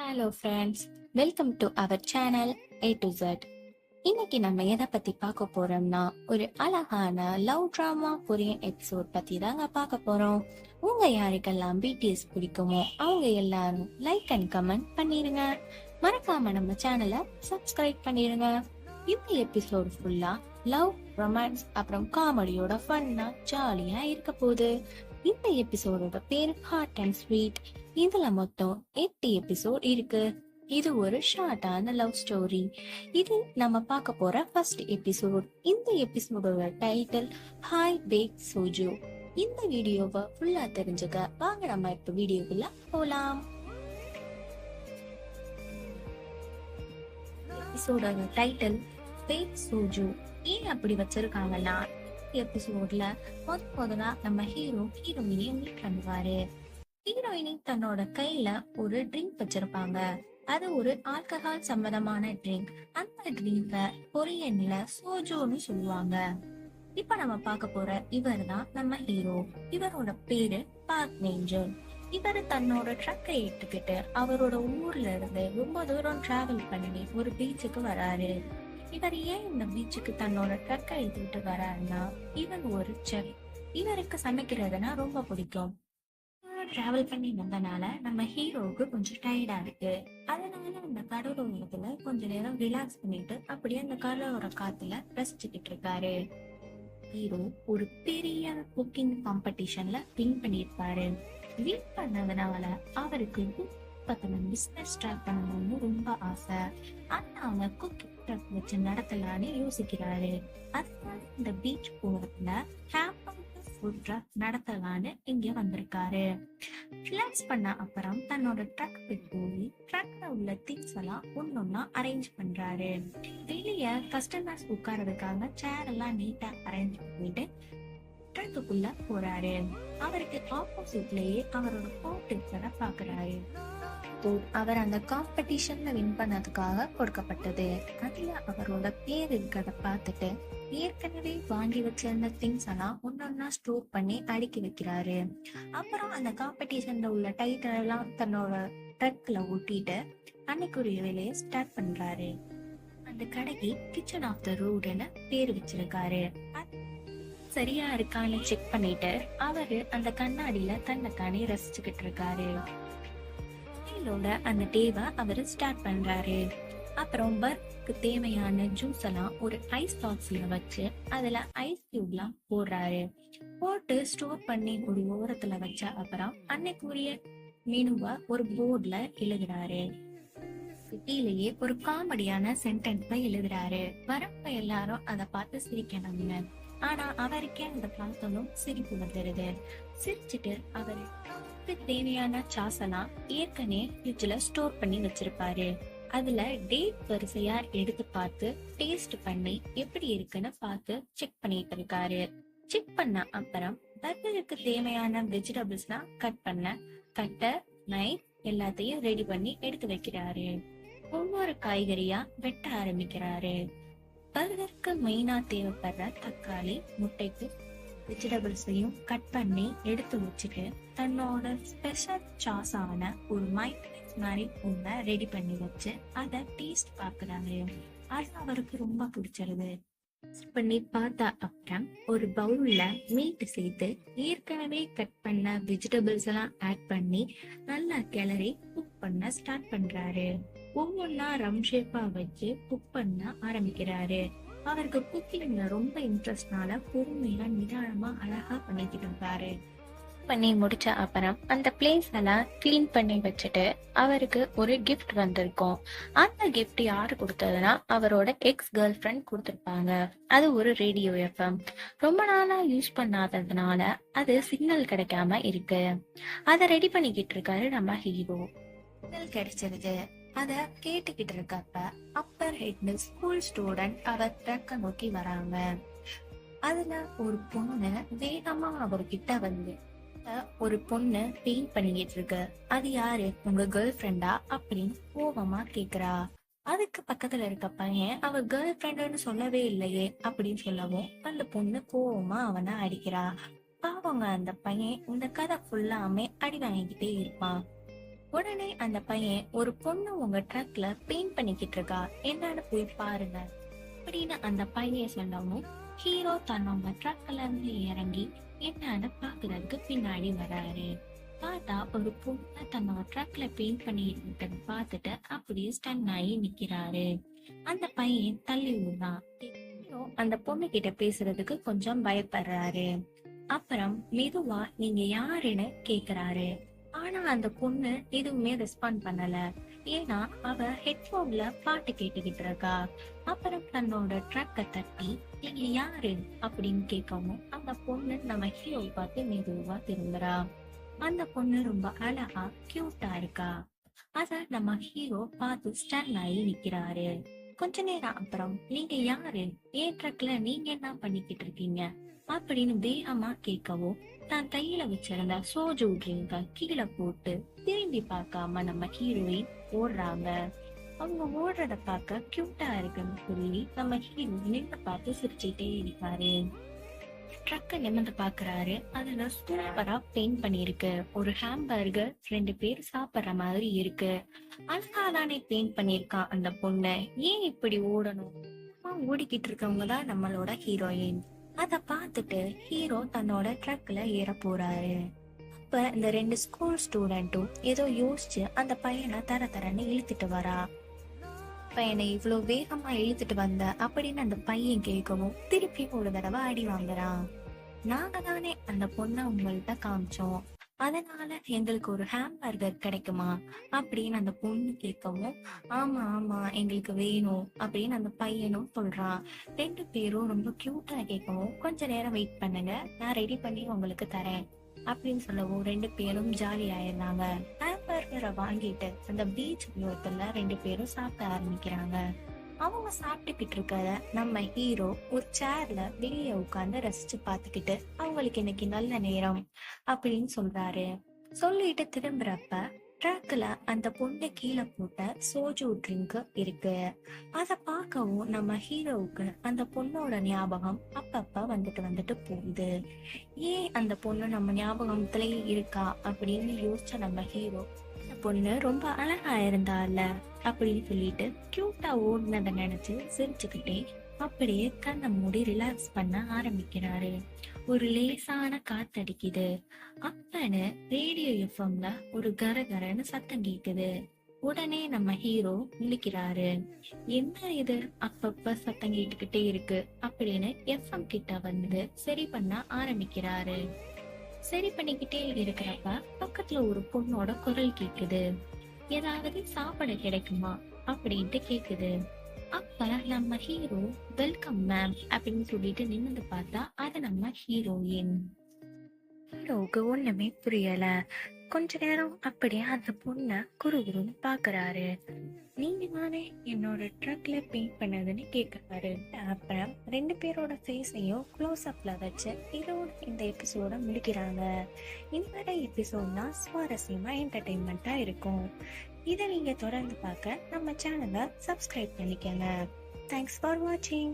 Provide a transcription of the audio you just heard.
Hello friends, welcome to our channel A to Z. இன்னைக்கு நம்ம எதை பத்தி பார்க்க போறோம்னா ஒரு அழகான லவ் டிராமா கொரியன் எபிசோட் பத்தி தாங்க பார்க்க போறோம். உங்க யாருக்கெல்லாம் BTS பிடிக்குமோ அவங்க எல்லாரும் லைக் அண்ட் கமெண்ட் பண்ணிருங்க. மறக்காம நம்ம சேனலை சப்ஸ்கிரைப் பண்ணிருங்க. இந்த எபிசோட் ஃபுல்லா லவ், ரொமான்ஸ் அப்புறம் காமெடியோட ஃபன்னா ஜாலியா இருக்க போகுது. இந்த எபிசோடோட பேர் ஹாட் அண்ட் ஸ்வீட். இதுல மொத்தம் 8 எபிசோட் இருக்கு. இது ஒரு ஷார்ட்டான லவ் ஸ்டோரி. இது நம்ம பார்க்க போற ஃபர்ஸ்ட் எபிசோட். இந்த எபிசோடோட டைட்டில் ஹாய் பேக் சோஜு. இந்த வீடியோவை ஃபுல்லா தெரிஞ்சுக்க வாங்க நம்ம இப்ப வீடியோக்குள்ள போலாம். எபிசோடோட டைட்டில் பேக் சோஜு. ஏன் அப்படி வச்சிருக்காங்கன்னா, எபிசோட்ல முதல்ல நம்ம ஹீரோயினை மீட் பண்ணுவாரு. ஹீரோயினி தன்னோட கையில ஒரு ட்ரிங்க் வச்சிருப்பாங்க. அது ஒரு ஆல்கஹால் சம்பந்தமான ட்ரிங்க். அந்த ட்ரிங்க கொரியன்ல சோஜோன்னு சொல்லுவாங்க. இப்ப நம்ம பார்க்க போற இவர் தான் நம்ம ஹீரோ. இவரோட பேரு பார்க் மேஞ்சல். இவர் தன்னோட ட்ரக்கை எடுத்துக்கிட்டு அவரோட ஊர்ல இருந்து ரொம்ப தூரம் டிராவல் பண்ணி ஒரு பீச்சுக்கு வராரு. இவர் ஏன் இந்த பீச்சுக்கு தன்னோட ட்ரக்கை எடுத்துக்கிட்டு வராருன்னா, இவர் ஒரு செஃப். இவருக்கு சமைக்கிறதுனா ரொம்ப பிடிக்கும். டிராவல் பண்ணி வந்தனால நம்ம ஹீரோவுக்கு கொஞ்சம் டயர்டா இருக்கு. அதனால அந்த கடலோரத்துல கொஞ்ச நேரம் ரிலாக்ஸ் பண்ணிட்டு அப்படியே அந்த கடலோர காத்துல ரசிச்சுக்கிட்டு இருக்காரு. ஹீரோ ஒரு பெரிய குக்கிங் காம்படிஷன்ல வின் பண்ணிருப்பாரு. வின் பண்ணதுனால அவருக்கு பிசினஸ் ஸ்டார்ட் பண்ணணும்னு ரொம்ப ஆசை. ஆனா குக்கிங் ட்ரக் வச்சு நடத்தலான்னு யோசிக்கிறாரு. அதனால இந்த பீச் போறதுல ஃபுட் ட்ரக் நடத்தலான்னு இங்க வந்திருக்காரு. ரிலாக்ஸ் பண்ண அப்புறம் தன்னோட ட்ரக் போய் ட்ரக்ல உள்ள திங்ஸ் எல்லாம் ஒன்னொன்னா அரேஞ்ச் பண்றாரு. வெளிய கஸ்டமர்ஸ் உட்கார்றதுக்காக சேர் எல்லாம் நீட்டா அரேஞ்ச் பண்ணிட்டு ட்ரக்குக்குள்ள போறாரு. அவருக்கு ஆப்போசிட்லயே அவரோட கோட் இருக்கிறத பாக்குறாரு. அவர் அந்த காம்படிஷன்ல வின் பண்ணதுக்காக கொடுக்கப்பட்டது. அதுல அவரோட பேர் இருக்கிறத பார்த்துட்டு ஏற்கனவே வாங்கி வச்சிருந்த திங்ஸ் எல்லாம் ஒன்னொன்னா ஸ்டோர் பண்ணி அடுக்கி வைக்கிறாரு. அப்புறம் அந்த காம்படிஷன்ல உள்ள டைட்டில் எல்லாம் தன்னோட ட்ரக்ல ஒட்டிட்டு அன்னைக்குரிய வேலையை ஸ்டார்ட் பண்றாரு. அந்த கடைக்கு கிச்சன் ஆஃப் த ரோடுன்னு பேர் வச்சிருக்காரு. சரியா இருக்கான்னு செக் பண்ணிட்டு அவரு அந்த கண்ணாடியில தன்னைத்தானே ரசிச்சுக்கிட்டு இருக்காரு. அந்த டேவை அவரு ஸ்டார்ட் பண்றாரு. அப்புறம் பர்க்கு தேவையான ஜூஸ் எல்லாம் ஒரு ஐஸ் பாக்ஸ்ல வச்சு அதுல ஐஸ் கியூப்லாம் போடுறாரு. போட்டு ஸ்டோர் பண்ணி ஒரு ஓரத்துல வச்ச அப்புறம் அன்னைக்குரிய மெனுவா ஒரு போர்ட்ல எழுதுறாரு. கீழேயே ஒரு காமெடியான சென்டென்ஸ் எழுதுறாரு. வரப்ப எல்லாரும் அதை பார்த்து சிரிக்கணும்னு. ஆனா அவருக்கே அந்த பார்த்ததும் சிரிப்பு வந்துருது. சிரிச்சுட்டு அவரு தேவையான சாசெல்லாம் ஏற்கனவே ஃப்ரிட்ஜ்ல ஸ்டோர் பண்ணி வச்சிருப்பாரு. அதுல டேட் வரிசையா எடுத்து பார்த்து டேஸ்ட் பண்ணி எப்படி இருக்குன்னு பார்த்து செக் பண்ணிட்டு இருக்காரு. செக் பண்ண அப்புறம் பர்கருக்கு தேவையான வெஜிடபிள்ஸ்லாம் கட் பண்ண கட்டர், நைஃப் எல்லாத்தையும் ரெடி பண்ணி எடுத்து வைக்கிறாரு. ஒவ்வொரு காய்கறியா வெட்ட ஆரம்பிக்கிறாரு. பர்கருக்கு மெயினா தேவைப்படுற தக்காளி, முட்டைக்கு வெஜிடபிள்ஸையும் கட் பண்ணி எடுத்து வச்சுட்டு தன்னோட ஸ்பெஷல் சாஸான ஒரு மைனஸ் மாதிரி ஒண்ண ரெடி பண்ணி வச்சு அதை டேஸ்ட் பாக்குறாரு. அது அவருக்கு ரொம்ப பிடிச்சிருது. பண்ணி பார்த்தா அப்புறம் ஒரு பவுல்ல மீட் சேர்த்து ஏற்கனவே கட் பண்ண வெஜிடபிள்ஸ் எல்லாம் ஆட் பண்ணி நல்லா கிளறி குக் பண்ண ஸ்டார்ட் பண்றாரு. ஒவ்வொன்னா ரம் ஷேப்பா வச்சு குக் பண்ண ஆரம்பிக்கிறாரு. அவருக்கு குக்கிங்ல ரொம்ப இன்ட்ரெஸ்ட்னால பொறுமையா நிதானமா அழகா பண்ணிக்கிட்டு இருந்தாரு. பண்ணி முடிச்ச அப்புறம் அந்த பிளேஸ் எல்லாம் கிளீன் பண்ணி வச்சுட்டு அவருக்கு ஒரு கிஃப்ட் வந்திருக்கும். அந்த கிஃப்ட் யாரு கொடுத்ததுன்னா அவரோட எக்ஸ் கேர்ள் ஃப்ரெண்ட் கொடுத்திருப்பாங்க. அது ஒரு ரேடியோ FM. ரொம்ப நாளா யூஸ் பண்ணாததுனால அது சிக்னல் கிடைக்காம இருக்கு. அதை ரெடி பண்ணிக்கிட்டு இருக்காரு நம்ம ஹீரோ. சிக்னல் கிடைச்சிருது. அத கேட்டுக்கிட்டு இருக்கப்ப அப்பர் ஹெட் ஸ்கூல் ஸ்டூடெண்ட் அவர் ட்ரக்க நோக்கி வராங்க. அதுல ஒரு பொண்ணு வேகமா அவர்கிட்ட வந்து ஒரு பொண்ணு பெயிண்ட் பண்ணிக்கிட்டு இருக்கு. அது யாரு, உங்க கேர்ள் ஃப்ரெண்டா அப்படின்னு கோபமா கேக்குறா. அதுக்கு பக்கத்துல இருக்க பையன் அவ கேர்ள் ஃப்ரெண்டுன்னு சொல்லவே இல்லையே அப்படின்னு சொல்லவும் அந்த பொண்ணு கோபமா அவனை அடிக்கிறா. பாவங்க அந்த பையன் இந்த கதை ஃபுல்லாமே அடி வாங்கிக்கிட்டே இருப்பான். உடனே அந்த பையன், ஒரு பொண்ணு உங்க ட்ரக்ல பெயிண்ட் பண்ணிக்கிட்டு இருக்கா, என்னன்னு போய் பாருங்க அப்படின்னு அந்த பையன் சொல்லவும், ஹீரோ தன்னோட ட்ரக்ல இருந்து இறங்கி என்னன்னு பாக்குறதுக்கு பின்னாடி வராரு. பார்த்தா ஒரு பொண்ணு தன்னோட ட்ரக்ல பெயிண்ட் பண்ணிட்டு இருக்கிறத பார்த்துட்டு அப்படியே ஸ்டன் ஆகி நிக்கிறாரு. அந்த பையன் தள்ளி விடுறான். ஹீரோ அந்த பொண்ணு கிட்ட பேசுறதுக்கு கொஞ்சம் பயப்படுறாரு. அப்புறம் மெதுவா நீங்க யாருன்னு கேக்குறாரு. ஆனா அந்த பொண்ணு எதுவுமே ரெஸ்பாண்ட் பண்ணல. ஏன்னா அவ ஹெட்போன்ல பாட்டு கேட்டுக்கிட்டு இருக்கா. அப்புறம் தன்னோட ட்ரக்க தட்டி நீங்க யாரு அப்படின்னு கேட்கவும் அந்த பொண்ணு நம்ம ஹீரோ பார்த்து மெதுவா திரும்புறா. அந்த பொண்ணு ரொம்ப அழகா கியூட்டா இருக்கா. அத நம்ம ஹீரோ பார்த்து ஸ்டன் ஆகி நிக்கிறாரு. கொஞ்ச நேரம் அப்புறம், நீங்க யாரு, ஏன் ட்ரக்ல நீங்க என்ன பண்ணிக்கிட்டு இருக்கீங்க அப்படின்னு வேகமா கேட்கவும், தான் கையில வச்சிருந்த சோஜு ட்ரிங்க கீழே போட்டு திரும்பி பார்க்காம நம்ம ஹீரோயின் ஓடுறாங்க. அவங்க ஓடுறத பார்க்க கியூட்டா இருக்குன்னு சொல்லி நம்ம ஹீரோ நின்று பார்த்து சிரிச்சுட்டே இருக்காரு. ட்ரக்க நிமிர்ந்து பாக்குறாரு. அதுல சூப்பரா பெயிண்ட் பண்ணிருக்கு. ஒரு ஹாம்பர்கர் 2 பேர் சாப்பிடுற மாதிரி இருக்கு. அழகாதானே பெயிண்ட் பண்ணிருக்கான் அந்த பொண்ணு. ஏன் இப்படி ஓடணும்? ஓடிக்கிட்டு இருக்கவங்கதான் நம்மளோட ஹீரோயின். அத பார்த்துட்டு ஹீரோ தன்னோட ட்ரக்ல ஏற போறாரு. அப்ப இந்த 2 ஸ்கூல் ஸ்டூடெண்ட்டும் ஏதோ யோசிச்சு அந்த பையனை தரன்னு இழுத்துட்டு வரா. பையனை இவ்வளவு வேகமா இழுத்துட்டு வந்த அப்படின்னு அந்த பையன் கேட்கவும் திருப்பி ஒரு தடவை அடி வாங்குறான். நாங்க தானே அந்த பொண்ணை உங்கள்கிட்ட காமிச்சோம், அதனால எங்களுக்கு ஒரு ஹாம்பர்கர் கிடைக்குமா அப்படின்னு அந்த பொண்ணு கேட்கவும், ஆமா ஆமா எங்களுக்கு வேணும் அப்படின்னு அந்த பையனும் சொல்றான். 2 பேரும் ரொம்ப கியூட்டா கேட்கவும், கொஞ்ச நேரம் வெயிட் பண்ணுங்க, நான் ரெடி பண்ணி உங்களுக்கு தரேன் அப்படின்னு சொல்லவும் 2 பேரும் ஜாலி ஆயிடுறாங்க. ஹாம்பர்கரை வாங்கிட்டு அந்த பீச் வியூத்துல 2 பேரும் சாப்பிட ஆரம்பிக்கிறாங்க. அவங்க சாப்பிட்டுக்கிட்டு இருக்கத நம்ம ஹீரோ ஒரு சேர்ல வெளியே உட்கார்ந்து ரசிச்சு பாத்துக்கிட்டு, அவங்களுக்கு இன்னைக்கு நல்ல நேரம் அப்படின்னு சொல்றாரு. சொல்லிட்டு திரும்புறப்ப ட்ரக்ல அந்த பொண்ணு கீழே போட்ட சோஜு ட்ரிங்க் இருக்கு. அத பார்க்கவும் நம்ம ஹீரோவுக்கு அந்த பொண்ணோட ஞாபகம் அப்பப்ப வந்துட்டு போகுது. ஏன் அந்த பொண்ணு நம்ம ஞாபகத்திலேயே இருக்கா அப்படின்னு யோசிச்ச நம்ம ஹீரோ, அந்த பொண்ணு ரொம்ப அழகா இருந்தால அப்படின்னு சொல்லிட்டு கியூட்டா ஓடுனதை நினைச்சு சிரிச்சுக்கிட்டே அப்படியே கண்ணை மூடி ரிலாக்ஸ் பண்ண ஆரம்பிக்கிறாரு. ஒரு லேசான காத்தடிக்குது. அப்பன்னு ரேடியோ எஃப்எம்ல ஒரு கரகரன்னு சத்தம் கேக்குது. உடனே நம்ம ஹீரோ முழிக்கிறாரு. என்ன இது அப்பப்ப சத்தம் கேட்டுக்கிட்டே இருக்கு அப்படின்னு எஃப்எம் கிட்ட வந்து சரி பண்ண ஆரம்பிக்கிறாரு. சரி பண்ணிக்கிட்டே இருக்கிறப்ப பக்கத்துல ஒரு பொண்ணோட குரல் கேக்குது. ஏதாவது சாப்பாடு கிடைக்குமா அப்படின்ட்டு கேக்குது. அப்ப நம்ம ஹீரோ வெல்கம் மேம் அப்படின்னு சொல்லிட்டு நிமிர்ந்து பார்த்தா அது நம்ம ஹீரோயின். ஹீரோவுக்கு ஒண்ணுமே புரியல. கொஞ்ச நேரம் அப்படியே அந்த பொண்ண குறுகுறுன்னு பாக்குறாரு. நீங்க தானே என்னோட ட்ரக்ல பெயிண்ட் பண்ணதுன்னு கேக்குறாரு. அப்புறம் 2 பேரோட ஃபேஸையும் க்ளோஸ் அப்ல வச்சு இதோட இந்த எபிசோட முடிக்கிறாங்க. இந்த எபிசோட்னா சுவாரஸ்யமா என்டர்டைன்மெண்டா இருக்கும். இதை நீங்க தொடர்ந்து பார்க்க நம்ம சேனலை சப்ஸ்கிரைப் பண்ணிக்கங்க. தேங்க்ஸ் ஃபார் வாட்சிங்.